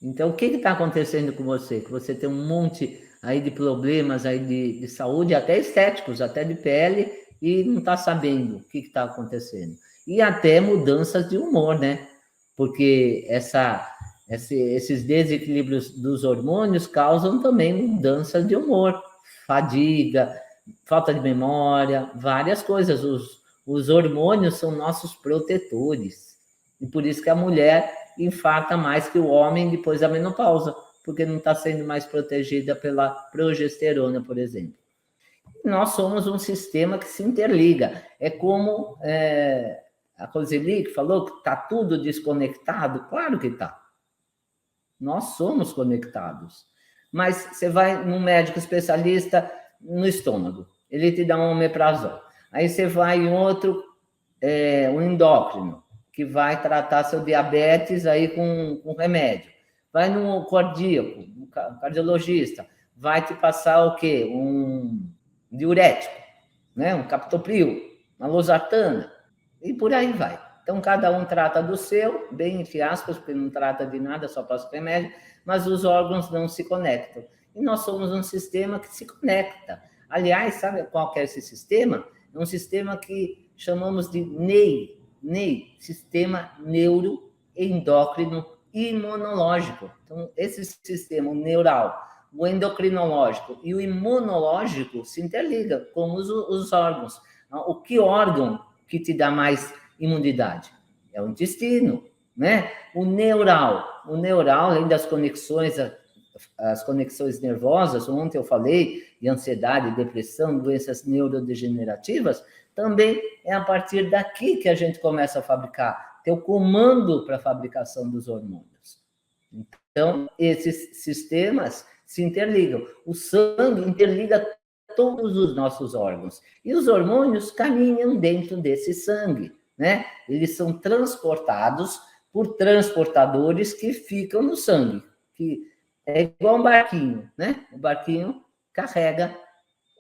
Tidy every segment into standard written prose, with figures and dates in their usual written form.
Então, o que está acontecendo com você? Que você tem um monte aí de problemas aí de saúde, até estéticos, até de pele, e não está sabendo o que está acontecendo. E até mudanças de humor, né? Porque esses desequilíbrios dos hormônios causam também mudanças de humor, fadiga, falta de memória, várias coisas. Os hormônios são nossos protetores. E por isso que a mulher infarta mais que o homem depois da menopausa, porque não está sendo mais protegida pela progesterona, por exemplo. Nós somos um sistema que se interliga. É como a Roseli que falou que está tudo desconectado. Claro que está. Nós somos conectados. Mas você vai num médico especialista no estômago, ele te dá um omeprazol. Aí você vai em outro, um endócrino, que vai tratar seu diabetes aí com remédio. Vai no cardíaco, um cardiologista, vai te passar o quê? Um diurético, né? Um captopril, uma losartana, e por aí vai. Então, cada um trata do seu, bem entre aspas, porque não trata de nada, só passa remédio, mas os órgãos não se conectam. E nós somos um sistema que se conecta. Aliás, sabe qual que é esse sistema? É um sistema que chamamos de NEI, Sistema Neuroendócrino Imunológico. Então, esse sistema neural, o endocrinológico e o imunológico se interligam, como os órgãos. O que órgão que te dá mais imunidade? É o intestino, né? O neural, além das conexões, as conexões nervosas, ontem eu falei de ansiedade, depressão, doenças neurodegenerativas, também é a partir daqui que a gente começa a fabricar, ter o comando para a fabricação dos hormônios. Então, esses sistemas se interligam. O sangue interliga todos os nossos órgãos. E os hormônios caminham dentro desse sangue, né? Eles são transportados por transportadores que ficam no sangue, que é igual um barquinho, né? O barquinho carrega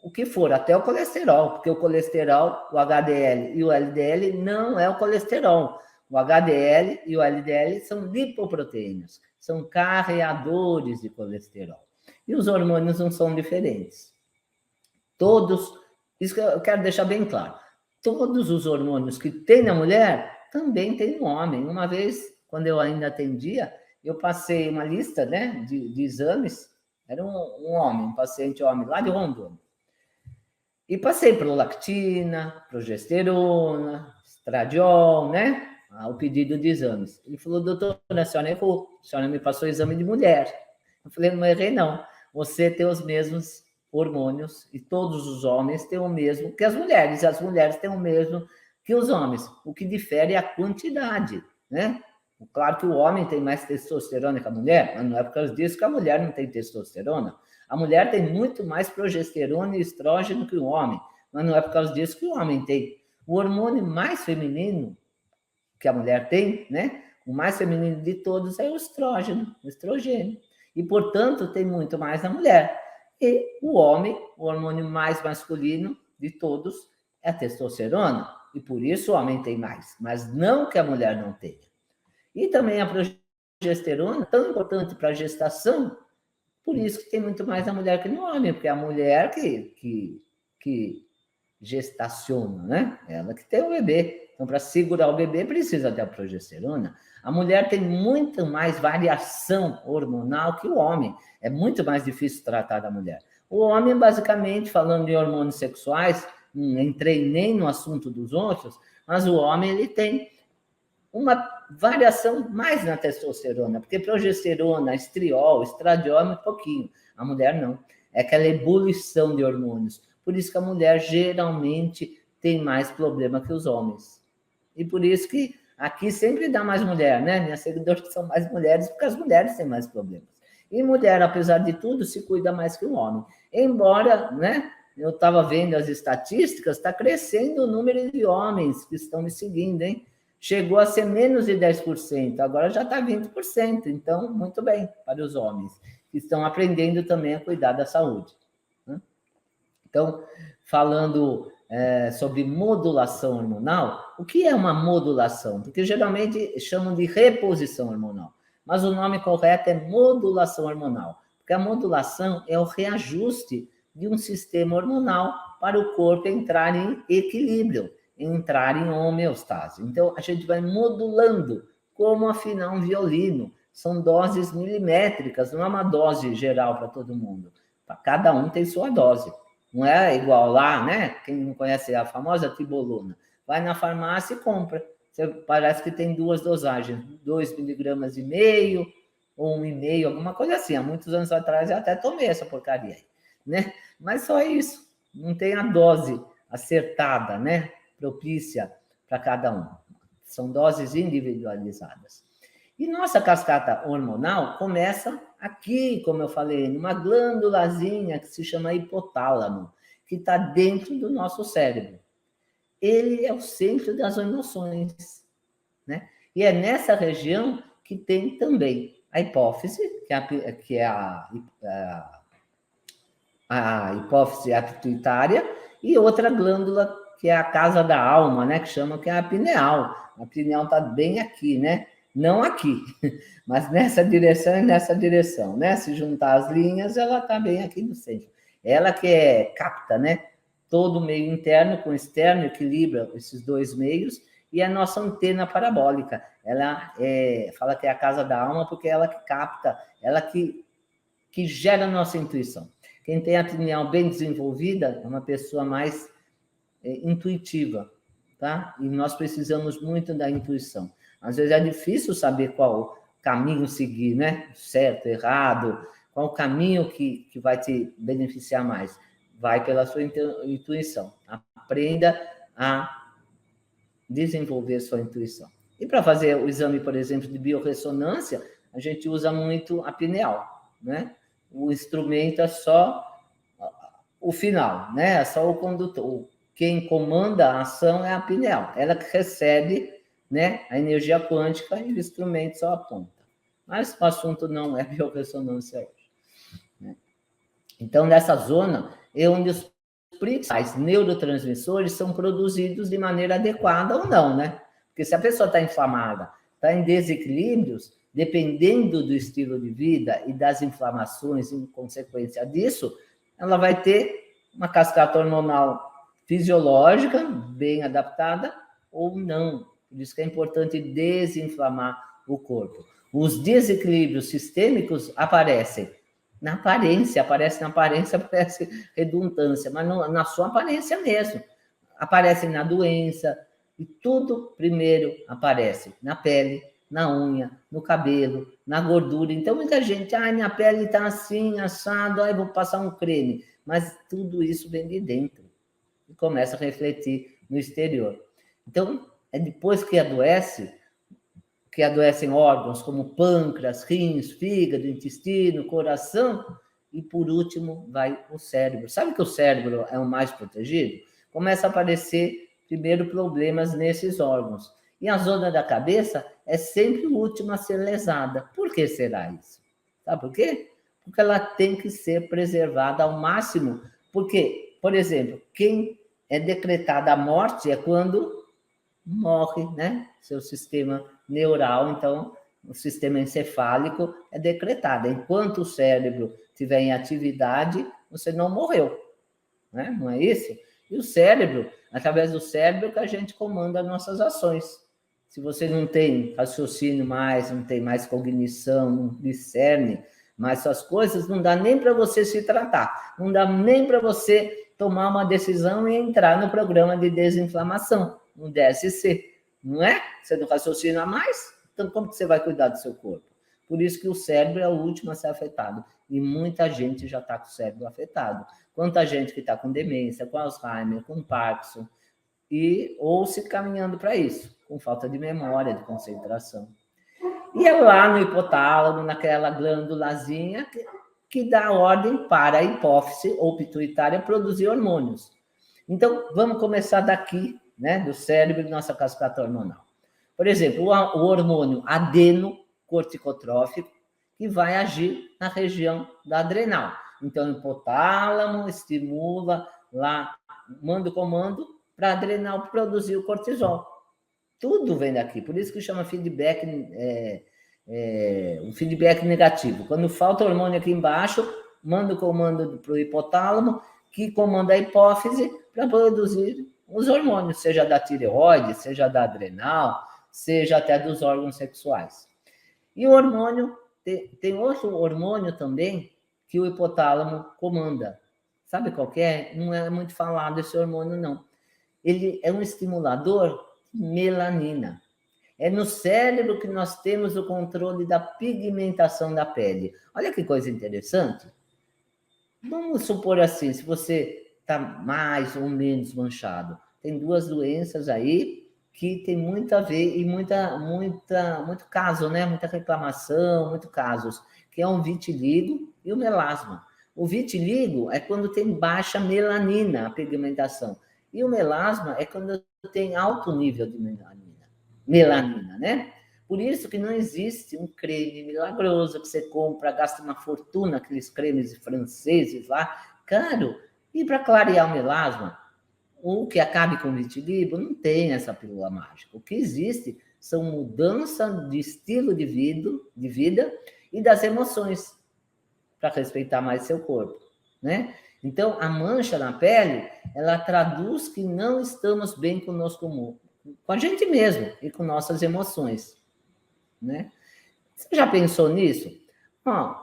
o que for, até o colesterol, porque o colesterol, o HDL e o LDL não é o colesterol. O HDL e o LDL são lipoproteínas, são carreadores de colesterol. E os hormônios não são diferentes. Todos, isso que eu quero deixar bem claro, todos os hormônios que tem na mulher, também tem no homem. Uma vez, quando eu ainda atendia, eu passei uma lista, né, de exames, era um homem, um paciente homem, lá de Rondônia. E passei prolactina, progesterona, estradiol, né? O pedido de exames. Ele falou, doutora, a senhora errou, a senhora me passou exame de mulher. Eu falei, não errei não, você tem os mesmos hormônios e todos os homens têm o mesmo que as mulheres têm o mesmo que os homens. O que difere é a quantidade, né? Claro que o homem tem mais testosterona que a mulher, mas não é por causa disso que a mulher não tem testosterona. A mulher tem muito mais progesterona e estrógeno que o homem, mas não é por causa disso que o homem tem. O hormônio mais feminino que a mulher tem, né? O mais feminino de todos é o estrógeno, o estrogênio. E, portanto, tem muito mais na mulher. E o homem, o hormônio mais masculino de todos, é a testosterona. E por isso o homem tem mais, mas não que a mulher não tenha. E também a progesterona, tão importante para a gestação, por isso que tem muito mais na mulher que no homem, porque é a mulher que gestaciona, né? Ela que tem o bebê. Então, para segurar o bebê, precisa da progesterona. A mulher tem muito mais variação hormonal que o homem. É muito mais difícil tratar da mulher. O homem, basicamente, falando de hormônios sexuais, não entrei nem no assunto dos outros, mas o homem ele tem uma variação mais na testosterona, porque progesterona, estriol, estradiol é muito pouquinho. A mulher não. É aquela ebulição de hormônios. Por isso que a mulher geralmente tem mais problema que os homens. E por isso que aqui sempre dá mais mulher, né? Minhas seguidoras são mais mulheres, porque as mulheres têm mais problemas. E mulher, apesar de tudo, se cuida mais que o homem. Embora, né? Eu estava vendo as estatísticas, está crescendo o número de homens que estão me seguindo, hein? Chegou a ser menos de 10%, agora já está 20%. Então, muito bem para os homens, que estão aprendendo também a cuidar da saúde. Então, falando sobre modulação hormonal, o que é uma modulação? Porque geralmente chamam de reposição hormonal. mas o nome correto é modulação hormonal, porque a modulação é o reajuste de um sistema hormonal para o corpo entrar em equilíbrio, entrar em homeostase. Então, a gente vai modulando, como afinar um violino. São doses milimétricas, não é uma dose geral para todo mundo. Cada um tem sua dose. Não é igual lá, né? Quem não conhece a famosa tribolona, vai na farmácia e compra. Você parece que tem 2 dosagens, 2,5 miligramas ou 1,5, alguma coisa assim. Há muitos anos atrás eu até tomei essa porcaria aí, né? Mas só isso. Não tem a dose acertada, né? Propícia para cada um. São doses individualizadas. E nossa cascata hormonal começa aqui, como eu falei, numa glândulazinha que se chama hipotálamo, que está dentro do nosso cérebro. Ele é o centro das emoções, né? E é nessa região que tem também a hipófise, que é a hipófise pituitária, e outra glândula que é a casa da alma, né? Que chama que é a pineal. A pineal está bem aqui, né? Não aqui, mas nessa direção e nessa direção, né? Se juntar as linhas, ela está bem aqui no centro. Ela que capta, né? Todo o meio interno com o externo, equilibra esses 2 meios, e a nossa antena parabólica. Ela fala que é a casa da alma porque é ela que capta, ela que gera a nossa intuição. Quem tem a pineal bem desenvolvida é uma pessoa mais intuitiva, tá? E nós precisamos muito da intuição. Às vezes é difícil saber qual caminho seguir, né? Certo, errado, qual o caminho que vai te beneficiar mais. Vai pela sua intuição. Aprenda a desenvolver sua intuição. E para fazer o exame, por exemplo, de biorressonância, a gente usa muito a pineal, né? O instrumento é só o final, né? É só o condutor. Quem comanda a ação é a pineal. Ela que recebe, né, a energia quântica e o instrumento só aponta. Mas o assunto não é biorressonância hoje, né? Então, nessa zona é onde os principais neurotransmissores são produzidos de maneira adequada ou não, né? Porque se a pessoa está inflamada, está em desequilíbrios, dependendo do estilo de vida e das inflamações em consequência disso, ela vai ter uma cascata hormonal fisiológica, bem adaptada, ou não. Por isso que é importante desinflamar o corpo. Os desequilíbrios sistêmicos aparecem na aparência, parece redundância, mas não, na sua aparência mesmo. Aparecem na doença, e tudo primeiro aparece na pele, na unha, no cabelo, na gordura. Então, muita gente, minha pele está assim, assado, vou passar um creme. Mas tudo isso vem de dentro e começa a refletir no exterior. Então, é depois que adoecem órgãos como pâncreas, rins, fígado, intestino, coração, e por último vai o cérebro. Sabe que o cérebro é o mais protegido? Começa a aparecer primeiro problemas nesses órgãos. E a zona da cabeça é sempre o último a ser lesada. Por que será isso? Sabe por quê? Porque ela tem que ser preservada ao máximo. Porque, por exemplo, quem é decretada a morte é quando morre, né? Seu sistema neural, então, o sistema encefálico é decretado. Enquanto o cérebro estiver em atividade, você não morreu, né? Não é isso? E o cérebro, através do cérebro que a gente comanda as nossas ações. Se você não tem raciocínio mais, não tem mais cognição, não discerne mais suas coisas, não dá nem para você se tratar, não dá nem para você tomar uma decisão e entrar no programa de desinflamação, no DSC, não é? Você não raciocina mais, então como que você vai cuidar do seu corpo? Por isso que o cérebro é o último a ser afetado, e muita gente já está com o cérebro afetado. Quanta gente que está com demência, com Alzheimer, com Parkinson, ou se caminhando para isso, com falta de memória, de concentração. E é lá no hipotálamo, naquela glândulazinha, que dá ordem para a hipófise ou pituitária produzir hormônios. Então, vamos começar daqui, né, do cérebro e nossa cascata hormonal. Por exemplo, o hormônio adenocorticotrófico, que vai agir na região da adrenal. Então, o hipotálamo estimula lá, manda o comando para a adrenal produzir o cortisol. Tudo vem daqui, por isso que chama feedback um feedback negativo. Quando falta hormônio aqui embaixo, manda o comando para o hipotálamo, que comanda a hipófise para produzir os hormônios, seja da tireoide, seja da adrenal, seja até dos órgãos sexuais. E o hormônio, tem outro hormônio também que o hipotálamo comanda. Sabe qual que é? Não é muito falado esse hormônio, não. Ele é um estimulador de melanina. É no cérebro que nós temos o controle da pigmentação da pele. Olha que coisa interessante. Vamos supor assim, se você está mais ou menos manchado. Tem duas doenças aí que tem muito a ver e muito caso, né? Muita reclamação, muitos casos, que é o vitiligo e o melasma. O vitiligo é quando tem baixa melanina, a pigmentação. E o melasma é quando tem alto nível de melanina, né? Por isso que não existe um creme milagroso que você compra, gasta uma fortuna, aqueles cremes franceses lá, caro. E para clarear o melasma, o que acabe com o vitiligo, não tem essa pílula mágica. O que existe são mudanças de estilo de vida e das emoções, para respeitar mais seu corpo, né? Então, a mancha na pele, ela traduz que não estamos bem conosco, com a gente mesmo e com nossas emoções, né? Você já pensou nisso?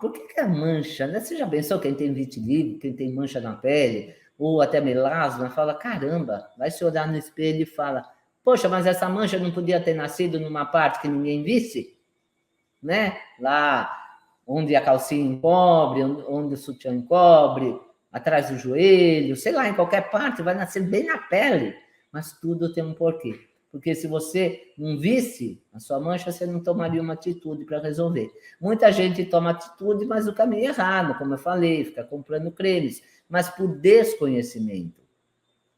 Por que a mancha, né? Você já pensou quem tem vitiligo, quem tem mancha na pele, ou até melasma, fala, caramba, vai se olhar no espelho e fala, poxa, mas essa mancha não podia ter nascido numa parte que ninguém visse? Né? Lá onde a calcinha encobre, onde o sutiã encobre, atrás do joelho, sei lá, em qualquer parte, vai nascer bem na pele, mas tudo tem um porquê. Porque se você não visse a sua mancha, você não tomaria uma atitude para resolver. Muita gente toma atitude, mas o caminho é errado, como eu falei, fica comprando cremes, mas por desconhecimento.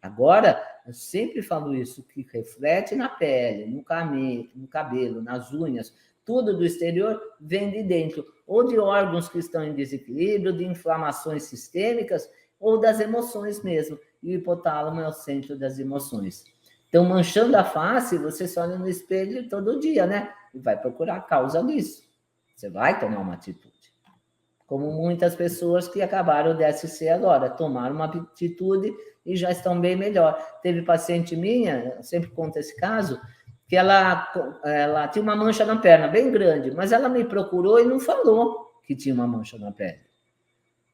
Agora, eu sempre falo isso, que reflete na pele, no cabelo, nas unhas, tudo do exterior vem de dentro, ou de órgãos que estão em desequilíbrio, de inflamações sistêmicas, ou das emoções mesmo. E o hipotálamo é o centro das emoções. Então, manchando a face, você só olha no espelho todo dia, né? E vai procurar a causa disso. Você vai tomar uma atitude. Como muitas pessoas que acabaram o DSC agora, tomaram uma atitude e já estão bem melhor. Teve paciente minha, eu sempre conto esse caso, que ela tinha uma mancha na perna bem grande, mas ela me procurou e não falou que tinha uma mancha na perna.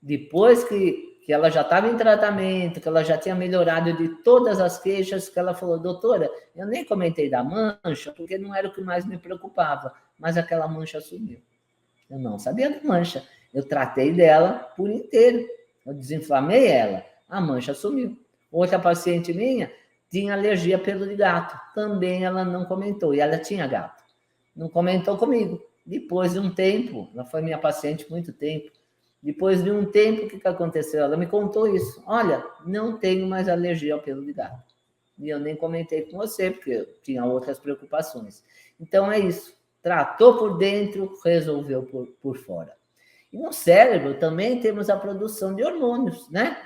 Depois que ela já estava em tratamento, que ela já tinha melhorado de todas as queixas, que ela falou, doutora, eu nem comentei da mancha, porque não era o que mais me preocupava, mas aquela mancha sumiu. Eu não sabia da mancha. Eu tratei dela por inteiro. Eu desinflamei ela. A mancha sumiu. Outra paciente minha tinha alergia a pelo de gato. Também ela não comentou. E ela tinha gato. Não comentou comigo. Depois de um tempo, ela foi minha paciente muito tempo. Depois de um tempo, o que aconteceu? Ela me contou isso. Olha, não tenho mais alergia ao pelo de gato. E eu nem comentei com você, porque eu tinha outras preocupações. Então, é isso. Tratou por dentro, resolveu por fora. E no cérebro também temos a produção de hormônios, né?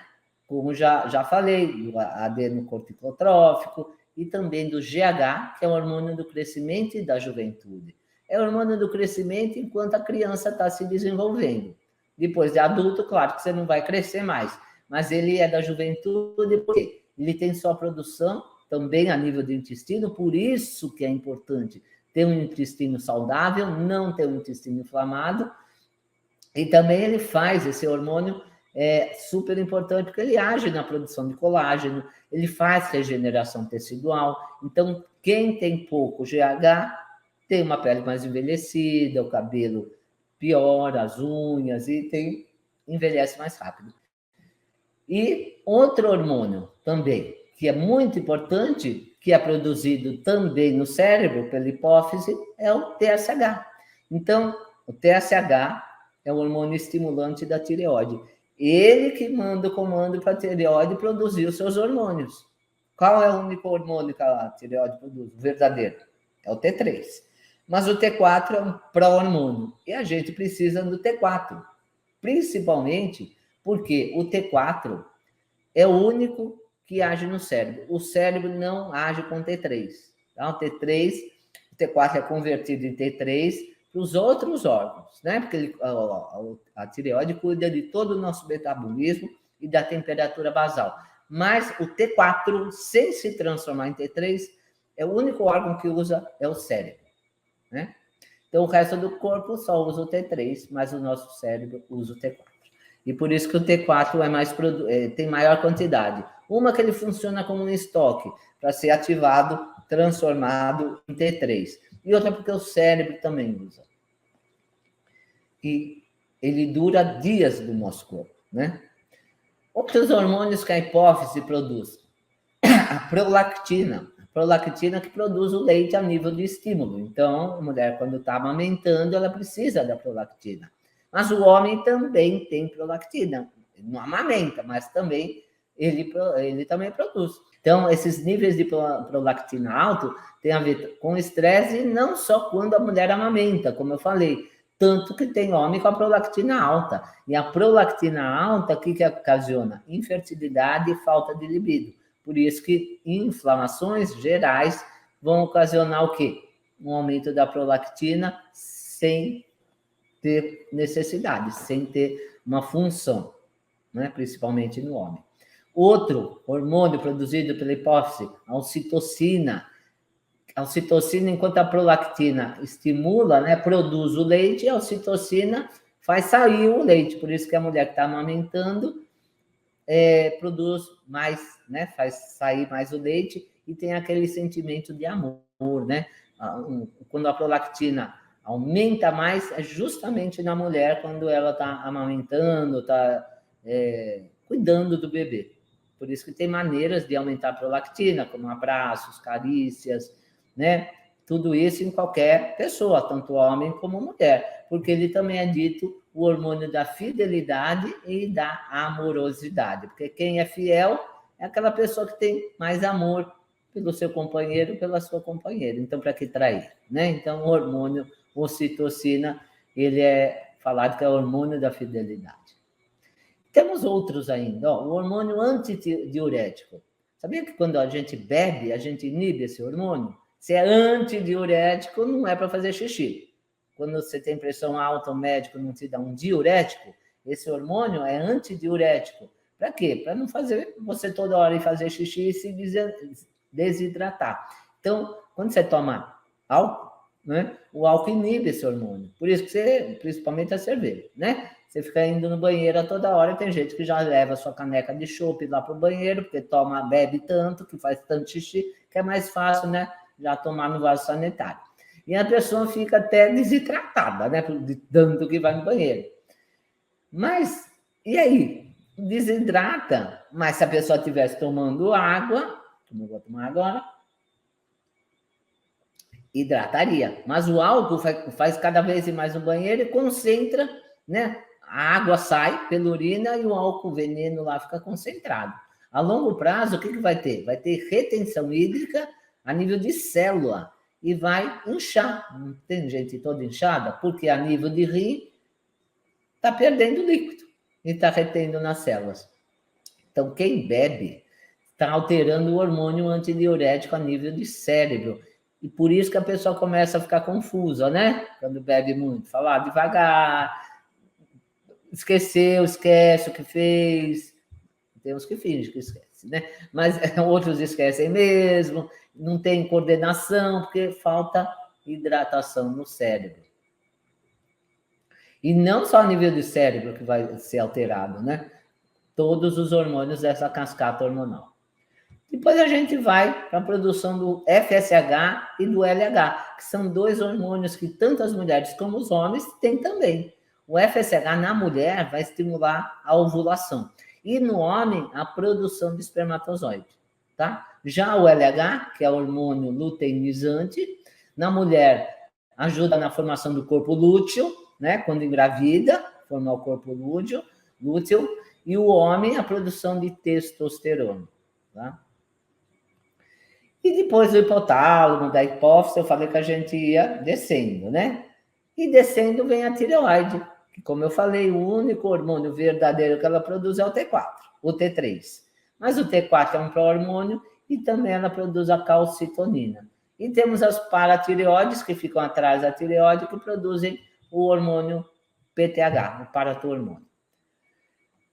Como já falei, do adenocorticotrófico e também do GH, que é o hormônio do crescimento e da juventude. É o hormônio do crescimento enquanto a criança está se desenvolvendo. Depois de adulto, claro que você não vai crescer mais, mas ele é da juventude porque ele tem sua produção também a nível do intestino, por isso que é importante ter um intestino saudável, não ter um intestino inflamado, e também ele faz esse hormônio super importante, porque ele age na produção de colágeno, ele faz regeneração tecidual. Então, quem tem pouco GH tem uma pele mais envelhecida, o cabelo pior, as unhas, e envelhece mais rápido. E outro hormônio também, que é muito importante, que é produzido também no cérebro, pela hipófise, é o TSH. Então, o TSH é o hormônio estimulante da tireoide. Ele que manda o comando para a tireoide produzir os seus hormônios. Qual é o único hormônio que a tireoide produz? O verdadeiro. É o T3. Mas o T4 é um pró-hormônio. E a gente precisa do T4. Principalmente porque o T4 é o único que age no cérebro. O cérebro não age com T3. Então, o T4 é convertido em T3 para os outros órgãos, né? Porque a tireoide cuida de todo o nosso metabolismo e da temperatura basal. Mas o T4, sem se transformar em T3, é o único órgão que usa é o cérebro, né? Então, o resto do corpo só usa o T3, mas o nosso cérebro usa o T4. E por isso que o T4 tem maior quantidade. Uma que ele funciona como um estoque, para ser ativado, transformado em T3. E outra porque o cérebro também usa. E ele dura dias do nosso corpo, né? Outros hormônios que a hipófise produz. A prolactina. A prolactina que produz o leite a nível de estímulo. Então, a mulher, quando está amamentando, ela precisa da prolactina. Mas o homem também tem prolactina. Ele não amamenta, mas também ele também produz. Então, esses níveis de prolactina alto têm a ver com estresse, e não só quando a mulher amamenta, como eu falei. Tanto que tem homem com a prolactina alta. E a prolactina alta, o que ocasiona? Infertilidade e falta de libido. Por isso que inflamações gerais vão ocasionar o quê? Um aumento da prolactina sem ter necessidade, sem ter uma função, né? Principalmente no homem. Outro hormônio produzido pela hipófise, a ocitocina. A ocitocina, enquanto a prolactina estimula, né, produz o leite, a ocitocina faz sair o leite. Por isso que a mulher que está amamentando produz mais, né, faz sair mais o leite e tem aquele sentimento de amor, né? Quando a prolactina aumenta mais, é justamente na mulher quando ela está amamentando, está cuidando do bebê. Por isso que tem maneiras de aumentar a prolactina, como abraços, carícias, né? Tudo isso em qualquer pessoa, tanto homem como mulher, porque ele também é dito o hormônio da fidelidade e da amorosidade, porque quem é fiel é aquela pessoa que tem mais amor pelo seu companheiro, pela sua companheira. Então, para que trair, né? Então, o hormônio ocitocina, ele é falado que é o hormônio da fidelidade. Temos outros ainda, ó, o hormônio antidiurético. Sabia que quando a gente bebe, a gente inibe esse hormônio? Se é antidiurético, não é para fazer xixi. Quando você tem pressão alta, o médico não te dá um diurético, esse hormônio é antidiurético. Para quê? Para não fazer você toda hora ir fazer xixi e se desidratar. Então, quando você toma álcool, né, o álcool inibe esse hormônio. Por isso que você, principalmente a cerveja, né? Você fica indo no banheiro a toda hora, e tem gente que já leva a sua caneca de chopp lá para o banheiro, porque bebe tanto, que faz tanto xixi, que é mais fácil, né? Já tomar no vaso sanitário. E a pessoa fica até desidratada, né? De tanto que vai no banheiro. Mas, e aí? Desidrata. Mas se a pessoa estivesse tomando água, como eu vou tomar agora, hidrataria. Mas o álcool faz cada vez mais no banheiro e concentra, né? A água sai pela urina e o álcool veneno lá fica concentrado. A longo prazo, o que vai ter? Vai ter retenção hídrica a nível de célula e vai inchar. Não tem gente toda inchada? Porque a nível de rim está perdendo líquido e está retendo nas células. Então, quem bebe está alterando o hormônio antidiurético a nível de cérebro. E por isso que a pessoa começa a ficar confusa, né? Quando bebe muito. Falar devagar, esquece o que fez. Tem uns que fingem que esquece, né? Mas outros esquecem mesmo, não tem coordenação, porque falta hidratação no cérebro. E não só a nível do cérebro que vai ser alterado, né? Todos os hormônios dessa cascata hormonal. Depois a gente vai para a produção do FSH e do LH, que são dois hormônios que tanto as mulheres como os homens têm também. O FSH na mulher vai estimular a ovulação. E no homem, a produção de espermatozoide, tá? Já o LH, que é o hormônio luteinizante, na mulher ajuda na formação do corpo lúteo, né? Quando engravida, formar o corpo lúteo, e o homem, a produção de testosterona, tá? E depois do hipotálamo, da hipófise, eu falei que a gente ia descendo, né? E descendo vem a tireoide, que, como eu falei, o único hormônio verdadeiro que ela produz é o T4, o T3. Mas o T4 é um pró-hormônio e também ela produz a calcitonina. E temos as paratireoides, que ficam atrás da tireoide, que produzem o hormônio PTH, o paratormônio.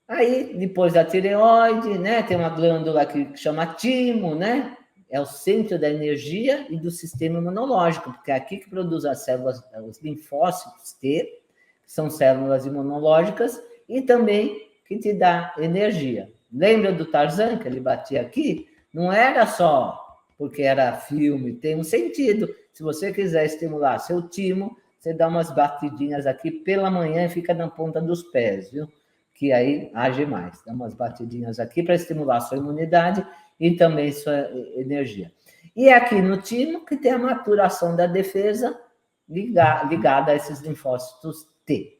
Aí, depois da tireoide, né, tem uma glândula que chama timo, né? É o centro da energia e do sistema imunológico, porque é aqui que produz as células, os linfócitos T, que são células imunológicas, e também que te dá energia. Lembra do Tarzan, que ele batia aqui? Não era só porque era filme, tem um sentido. Se você quiser estimular seu timo, você dá umas batidinhas aqui pela manhã e fica na ponta dos pés, viu? Que aí age mais. Dá umas batidinhas aqui para estimular sua imunidade e também sua energia. E aqui no timo que tem a maturação da defesa ligada a esses linfócitos T.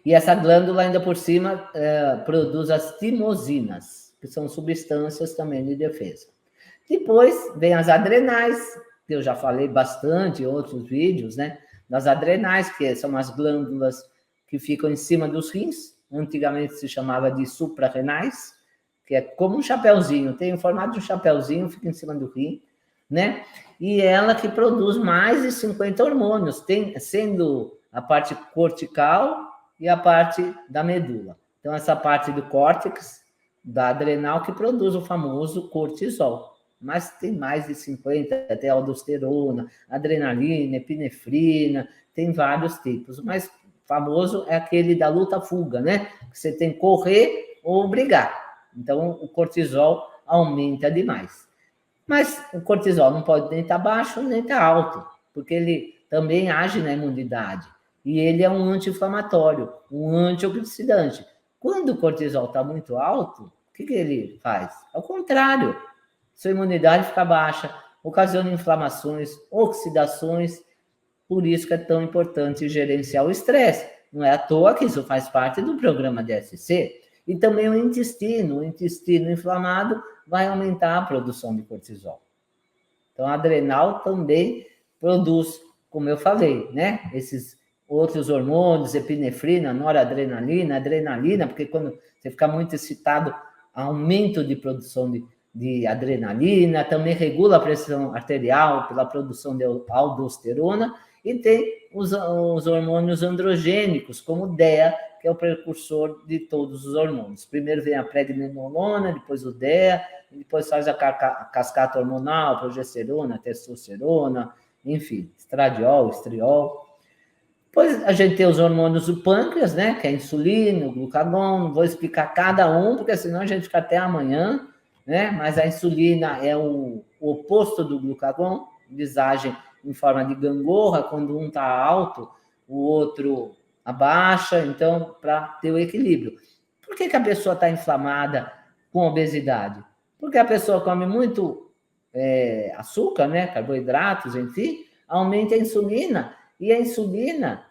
E essa glândula, ainda por cima, produz as timosinas, que são substâncias também de defesa. Depois vem as adrenais, que eu já falei bastante em outros vídeos, né? Das adrenais, que são as glândulas que ficam em cima dos rins, antigamente se chamava de suprarrenais, que é como um chapéuzinho, tem o formato de um chapéuzinho, fica em cima do rim, né? E ela que produz mais de 50 hormônios, sendo a parte cortical e a parte da medula. Então, essa parte do córtex, da adrenal, que produz o famoso cortisol. Mas tem mais de 50, até aldosterona, adrenalina, epinefrina, tem vários tipos. O mais famoso é aquele da luta-fuga, né? Que você tem que correr ou brigar. Então, o cortisol aumenta demais. Mas o cortisol não pode nem estar baixo, nem estar alto, porque ele também age na imunidade. E ele é um anti-inflamatório, um antioxidante. Quando o cortisol está muito alto, o que ele faz? Ao contrário, sua imunidade fica baixa, ocasiona inflamações, oxidações. Por isso que é tão importante gerenciar o estresse. Não é à toa que isso faz parte do programa DSC. E também o intestino inflamado vai aumentar a produção de cortisol. Então, a adrenal também produz, como eu falei, né? Esses outros hormônios, epinefrina, noradrenalina, adrenalina, porque quando você fica muito excitado, aumento de produção de adrenalina, também regula a pressão arterial pela produção de aldosterona, e tem os hormônios androgênicos, como o DEA, que é o precursor de todos os hormônios. Primeiro vem a pregnenolona, depois o DEA, depois faz a cascata hormonal, progesterona, testosterona, enfim, estradiol, estriol. Depois a gente tem os hormônios do pâncreas, né, que é a insulina, o glucagon, não vou explicar cada um, porque senão a gente fica até amanhã, né, mas a insulina é o oposto do glucagon, eles agem em forma de gangorra, quando um está alto, o outro abaixa, então, para ter o equilíbrio. Por que a pessoa está inflamada com obesidade? Porque a pessoa come muito açúcar, né, carboidratos, enfim, aumenta a insulina, e a insulina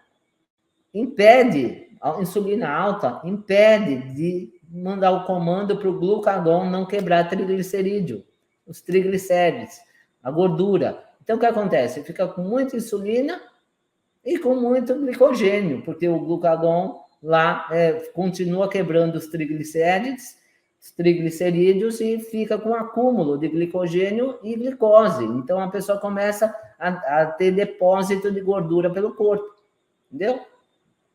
impede, a insulina alta impede de mandar o comando para o glucagon não quebrar triglicerídeo, os triglicérides, a gordura. Então, o que acontece? Fica com muita insulina e com muito glicogênio, porque o glucagon lá continua quebrando os triglicerídeos e fica com acúmulo de glicogênio e glicose. Então, a pessoa começa a ter depósito de gordura pelo corpo, entendeu?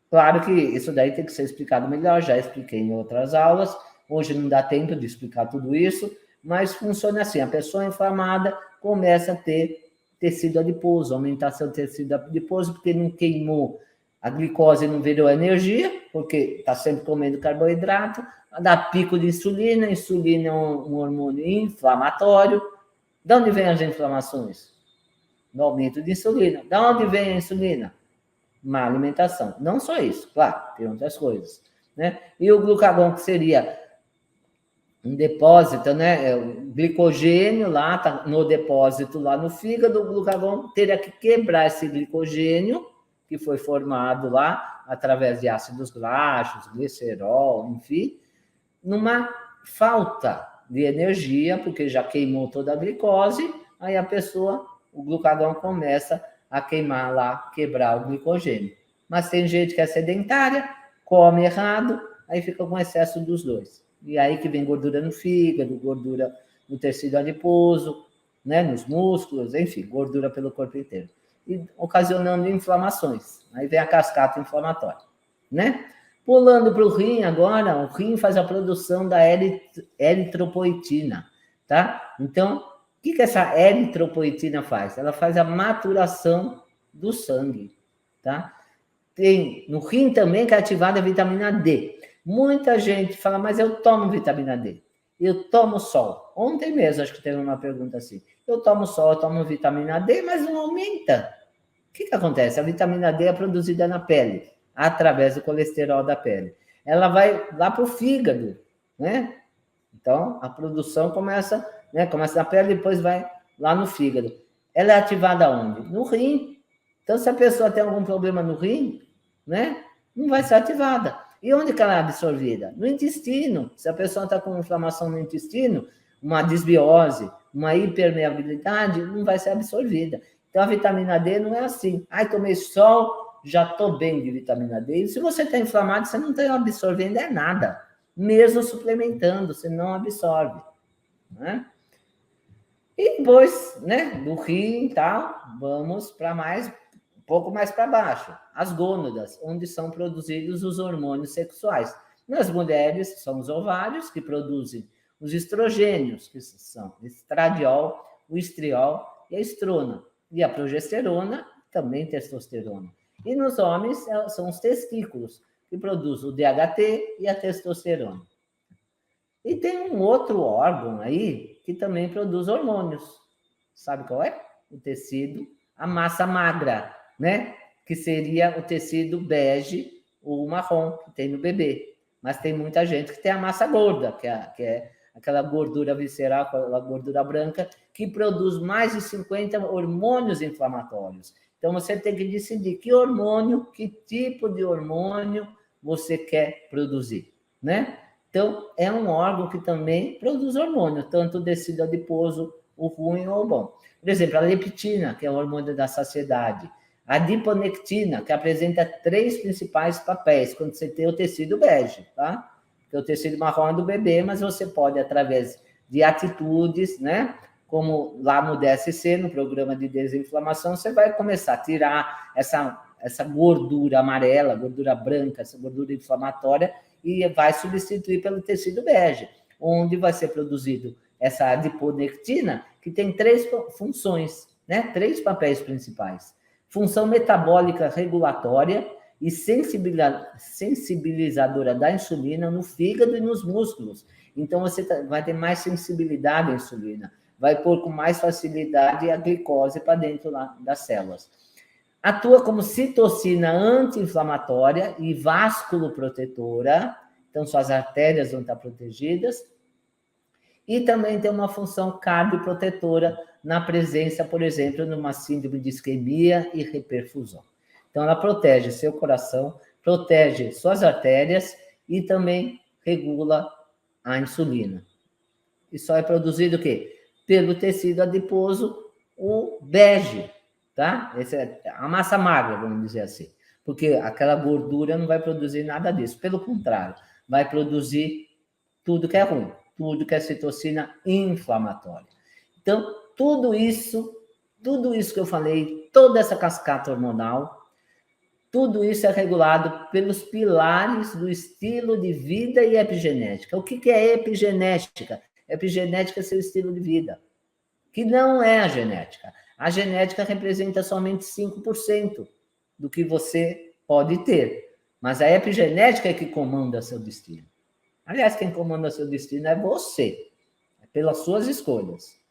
Claro que isso daí tem que ser explicado melhor, já expliquei em outras aulas, hoje não dá tempo de explicar tudo isso, mas funciona assim, a pessoa inflamada começa a ter tecido adiposo, aumentar seu tecido adiposo, porque não queimou, a glicose não virou energia, porque está sempre comendo carboidrato, dá pico de insulina, a insulina é um hormônio inflamatório. De onde vem as inflamações? No aumento de insulina. De onde vem a insulina? Má alimentação. Não só isso, claro, tem outras coisas, né? E o glucagon, que seria um depósito, né? O glicogênio lá, tá no depósito lá no fígado, o glucagon teria que quebrar esse glicogênio que foi formado lá através de ácidos graxos, glicerol, enfim, numa falta de energia, porque já queimou toda a glicose, aí a pessoa, o glucagon começa a queimar lá, quebrar o glicogênio. Mas tem gente que é sedentária, come errado, aí fica com excesso dos dois. E aí que vem gordura no fígado, gordura no tecido adiposo, né, nos músculos, enfim, gordura pelo corpo inteiro, e ocasionando inflamações. Aí vem a cascata inflamatória, né? Pulando para o rim agora, o rim faz a produção da eritropoetina, tá? Então, o que essa eritropoetina faz? Ela faz a maturação do sangue, tá? Tem no rim também que é ativada a vitamina D. Muita gente fala, mas eu tomo vitamina D. Eu tomo sol. Ontem mesmo, acho que teve uma pergunta assim. Eu tomo sol, eu tomo vitamina D, mas não aumenta. O que acontece? A vitamina D é produzida na pele, através do colesterol da pele. Ela vai lá para o fígado, né? Então, a produção começa, né? Começa na pele, depois vai lá no fígado. Ela é ativada onde? No rim. Então, se a pessoa tem algum problema no rim, né? Não vai ser ativada. E onde que ela é absorvida? No intestino. Se a pessoa está com inflamação no intestino, uma desbiose, uma hipermeabilidade, não vai ser absorvida. Então, a vitamina D não é assim. Ai, tomei sol, já estou bem de vitamina D. E se você está inflamado, você não está absorvendo nada. Mesmo suplementando, você não absorve. Né? E depois, né, do rim e tal, vamos para um pouco mais para baixo. As gônadas, onde são produzidos os hormônios sexuais. Nas mulheres, são os ovários que produzem os estrogênios, que são o estradiol, o estriol e a estrona. E a progesterona, também testosterona. E nos homens, são os testículos, que produzem o DHT e a testosterona. E tem um outro órgão aí que também produz hormônios. Sabe qual é? O tecido, a massa magra, né? Que seria o tecido bege ou marrom que tem no bebê. Mas tem muita gente que tem a massa gorda, que é aquela gordura visceral, aquela gordura branca, que produz mais de 50 hormônios inflamatórios. Então, você tem que decidir que hormônio, que tipo de hormônio você quer produzir, né? Então, é um órgão que também produz hormônio, tanto o tecido adiposo, o ruim ou o bom. Por exemplo, a leptina, que é o hormônio da saciedade. A adiponectina, que apresenta 3 principais papéis quando você tem o tecido bege, tá? Que é o tecido marrom do bebê, mas você pode, através de atitudes, né? Como lá no DSC, no programa de desinflamação, você vai começar a tirar essa gordura amarela, gordura branca, essa gordura inflamatória, e vai substituir pelo tecido bege, onde vai ser produzido essa adiponectina, que tem 3 funções, né? 3 papéis principais. Função metabólica regulatória e sensibilizadora da insulina no fígado e nos músculos. Então, você vai ter mais sensibilidade à insulina, vai pôr com mais facilidade a glicose para dentro lá das células. Atua como citocina anti-inflamatória e vasculoprotetora, então suas artérias vão estar protegidas, e também tem uma função cardioprotetora na presença, por exemplo, numa síndrome de isquemia e reperfusão. Então, ela protege seu coração, protege suas artérias e também regula a insulina. E só é produzido o quê? Pelo tecido adiposo, o bege, tá? Essa é a massa magra, vamos dizer assim. Porque aquela gordura não vai produzir nada disso. Pelo contrário, vai produzir tudo que é ruim, tudo que é citocina inflamatória. Então, tudo isso que eu falei, toda essa cascata hormonal, tudo isso é regulado pelos pilares do estilo de vida e epigenética. O que é epigenética? Epigenética é seu estilo de vida, que não é a genética. A genética representa somente 5% do que você pode ter, mas a epigenética é que comanda seu destino. Aliás, quem comanda seu destino é você, é pelas suas escolhas.